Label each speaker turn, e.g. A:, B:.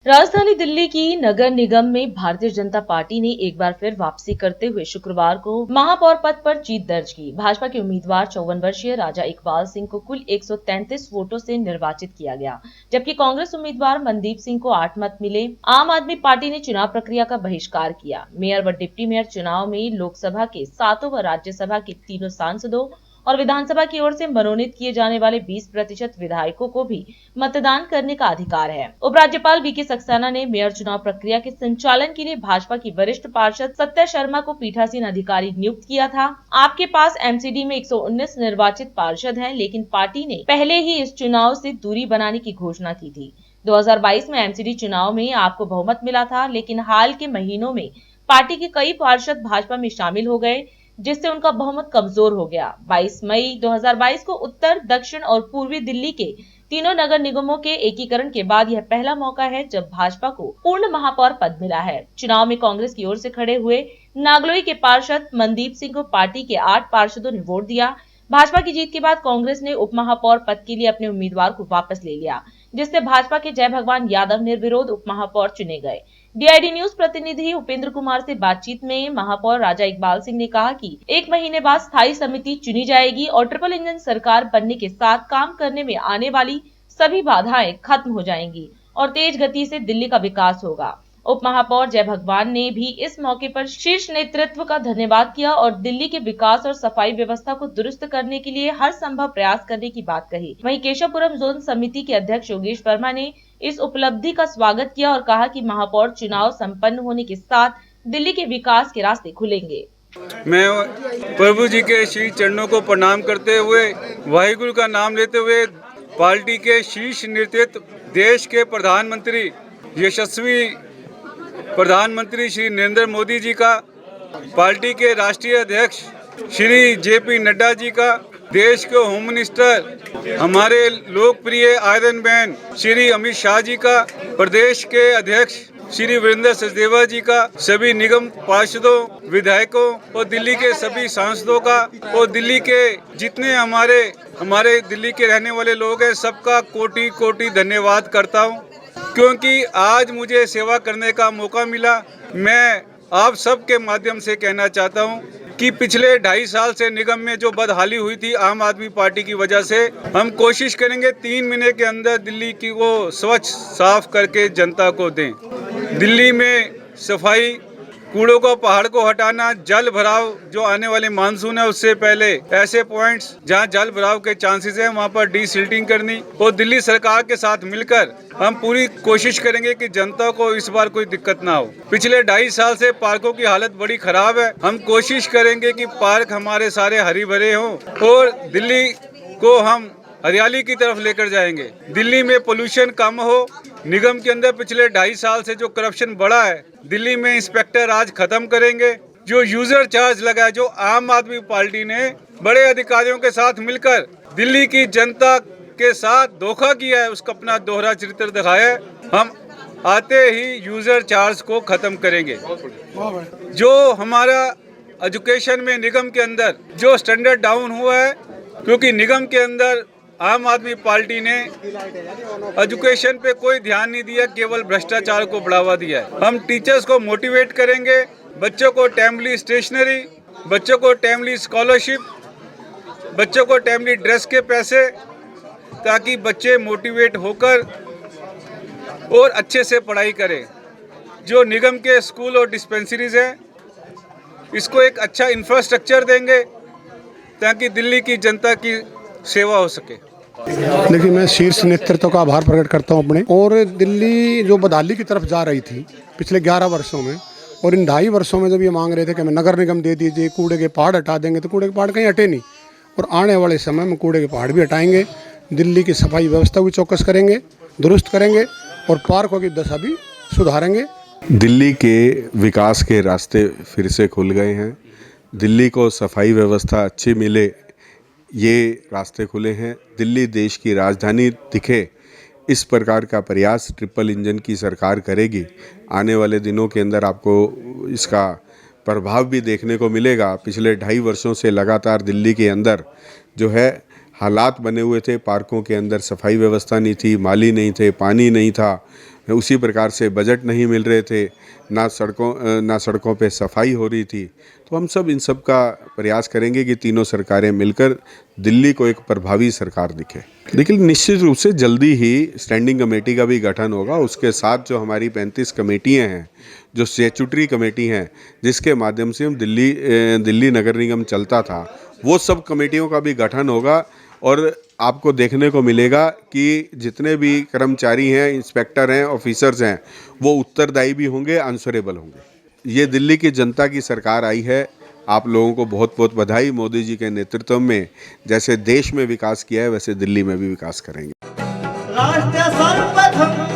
A: राजधानी दिल्ली की नगर निगम में भारतीय जनता पार्टी ने एक बार फिर वापसी करते हुए शुक्रवार को महापौर पद पर जीत दर्ज की। भाजपा के उम्मीदवार 54 वर्षीय राजा इकबाल सिंह को कुल 133 वोटों से निर्वाचित किया गया, जबकि कांग्रेस उम्मीदवार मनदीप सिंह को 8 मत मिले। आम आदमी पार्टी ने चुनाव प्रक्रिया का बहिष्कार किया। मेयर व डिप्टी मेयर चुनाव में लोकसभा के 7 व राज्यसभा के 3 सांसदों और विधानसभा की ओर से मनोनीत किए जाने वाले 20% विधायकों को भी मतदान करने का अधिकार है। उपराज्यपाल वीके सक्सेना ने मेयर चुनाव प्रक्रिया के संचालन के लिए भाजपा की वरिष्ठ पार्षद सत्या शर्मा को पीठासीन अधिकारी नियुक्त किया था। आपके पास एमसीडी में 119 निर्वाचित पार्षद हैं, लेकिन पार्टी ने पहले ही इस चुनाव से दूरी बनाने की घोषणा की थी। 2022 में एमसीडी चुनाव में आपको बहुमत मिला था, लेकिन हाल के महीनों में पार्टी के कई पार्षद भाजपा में शामिल हो गए, जिससे उनका बहुमत कमजोर हो गया। 22 मई 2022 को उत्तर, दक्षिण और पूर्वी दिल्ली के तीनों नगर निगमों के एकीकरण के बाद यह पहला मौका है जब भाजपा को पूर्ण महापौर पद मिला है। चुनाव में कांग्रेस की ओर से खड़े हुए नागलोई के पार्षद मनदीप सिंह को पार्टी के 8 पार्षदों ने वोट दिया। भाजपा की जीत के बाद कांग्रेस ने उप महापौर पद के लिए अपने उम्मीदवार को वापस ले लिया, जिससे भाजपा के जय भगवान यादव निर्विरोध उप महापौर चुने गए। डीआईडी न्यूज प्रतिनिधि उपेंद्र कुमार से बातचीत में महापौर राजा इकबाल सिंह ने कहा कि 1 महीने बाद स्थायी समिति चुनी जाएगी और ट्रिपल इंजन सरकार बनने के साथ काम करने में आने वाली सभी बाधाएं खत्म हो जाएंगी और तेज गति से दिल्ली का विकास होगा। उप महापौर जय भगवान ने भी इस मौके पर शीर्ष नेतृत्व का धन्यवाद किया और दिल्ली के विकास और सफाई व्यवस्था को दुरुस्त करने के लिए हर संभव प्रयास करने की बात कही। वहीं केशवपुरम जोन समिति के अध्यक्ष योगेश वर्मा ने इस उपलब्धि का स्वागत किया और कहा कि महापौर चुनाव संपन्न होने के साथ दिल्ली के विकास के रास्ते खुलेंगे।
B: मैं प्रभु जी के श्री चरणों को प्रणाम करते हुए, वाहिगुरु का नाम लेते हुए, पार्टी के शीर्ष नेतृत्व, देश के प्रधानमंत्री, यशस्वी प्रधानमंत्री श्री नरेंद्र मोदी जी का, पार्टी के राष्ट्रीय अध्यक्ष श्री जेपी नड्डा जी का, देश के होम मिनिस्टर हमारे लोकप्रिय आयरन मैन श्री अमित शाह जी का, प्रदेश के अध्यक्ष श्री वीरेंद्र सचदेवा जी का, सभी निगम पार्षदों, विधायकों और दिल्ली के सभी सांसदों का और दिल्ली के जितने हमारे दिल्ली के रहने वाले लोग हैं, सबका कोटि कोटि धन्यवाद करता हूं, क्योंकि आज मुझे सेवा करने का मौका मिला। मैं आप सबके माध्यम से कहना चाहता हूं कि पिछले 2.5 साल से निगम में जो बदहाली हुई थी आम आदमी पार्टी की वजह से, हम कोशिश करेंगे 3 महीने के अंदर दिल्ली की वो स्वच्छ साफ करके जनता को दें। दिल्ली में सफाई, कूड़ों को पहाड़ को हटाना, जल भराव जो आने वाले मानसून है उससे पहले ऐसे पॉइंट्स जहां जल भराव के चांसेस हैं वहां पर डीसिल्टिंग करनी और दिल्ली सरकार के साथ मिलकर हम पूरी कोशिश करेंगे कि जनता को इस बार कोई दिक्कत ना हो। पिछले 2.5 साल से पार्कों की हालत बड़ी खराब है। हम कोशिश करेंगे कि पार्क हमारे सारे हरी भरे हों और दिल्ली को हम हरियाली की तरफ लेकर जाएंगे। दिल्ली में पोल्यूशन कम हो। निगम के अंदर पिछले 2.5 साल से जो करप्शन बढ़ा है, दिल्ली में इंस्पेक्टर राज खत्म करेंगे। जो यूजर चार्ज लगा है, जो आम आदमी पार्टी ने बड़े अधिकारियों के साथ मिलकर दिल्ली की जनता के साथ धोखा किया है, उसका अपना दोहरा चरित्र दिखाया है। हम आते ही यूजर चार्ज को खत्म करेंगे। जो हमारा एजुकेशन में निगम के अंदर जो स्टैंडर्ड डाउन हुआ है, क्योंकि निगम के अंदर आम आदमी पार्टी ने एजुकेशन पे कोई ध्यान नहीं दिया, केवल भ्रष्टाचार को बढ़ावा दिया है। हम टीचर्स को मोटिवेट करेंगे, बच्चों को टाइमली स्टेशनरी, बच्चों को टाइमली स्कॉलरशिप, बच्चों को टाइमली ड्रेस के पैसे, ताकि बच्चे मोटिवेट होकर और अच्छे से पढ़ाई करें। जो निगम के स्कूल और डिस्पेंसरीज हैं, इसको एक अच्छा इंफ्रास्ट्रक्चर देंगे ताकि दिल्ली की जनता की सेवा हो सके।
C: देखिए, मैं शीर्ष नेतृत्व का आभार प्रकट करता हूं अपने। और दिल्ली जो बदहाली की तरफ जा रही थी पिछले 11 वर्षों में, और इन 2.5 वर्षों में जब ये मांग रहे थे कि हमें नगर निगम दे दीजिए, कूड़े के पहाड़ हटा देंगे, तो कूड़े के पहाड़ कहीं हटे नहीं। और आने वाले समय में कूड़े के पहाड़ भी हटाएंगे, दिल्ली की सफाई व्यवस्था भी चौकस करेंगे, दुरुस्त करेंगे और पार्कों की दशा भी सुधारेंगे।
D: दिल्ली के विकास के रास्ते फिर से खुल गए हैं। दिल्ली को सफाई व्यवस्था अच्छी मिले, ये रास्ते खुले हैं। दिल्ली देश की राजधानी दिखे, इस प्रकार का प्रयास ट्रिपल इंजन की सरकार करेगी। आने वाले दिनों के अंदर आपको इसका प्रभाव भी देखने को मिलेगा। पिछले 2.5 वर्षों से लगातार दिल्ली के अंदर जो है हालात बने हुए थे, पार्कों के अंदर सफाई व्यवस्था नहीं थी, माली नहीं थे, पानी नहीं था, उसी प्रकार से बजट नहीं मिल रहे थे, ना सड़कों पे सफाई हो रही थी। तो हम सब इन सब का प्रयास करेंगे कि तीनों सरकारें मिलकर दिल्ली को एक प्रभावी सरकार दिखे। लेकिन निश्चित रूप से जल्दी ही स्टैंडिंग कमेटी का भी गठन होगा। उसके साथ जो हमारी 35 कमेटियाँ हैं, जो स्टैट्यूटरी कमेटी हैं, जिसके माध्यम से हम दिल्ली नगर निगम चलता था, वो सब कमेटियों का भी गठन होगा। और आपको देखने को मिलेगा कि जितने भी कर्मचारी हैं, इंस्पेक्टर हैं, ऑफिसर्स हैं, वो उत्तरदायी भी होंगे, आंसरेबल होंगे। ये दिल्ली की जनता की सरकार आई है। आप लोगों को बहुत बहुत बधाई। मोदी जी के नेतृत्व में जैसे देश में विकास किया है, वैसे दिल्ली में भी विकास करेंगे।
E: राष्ट्र सर्वप्रथम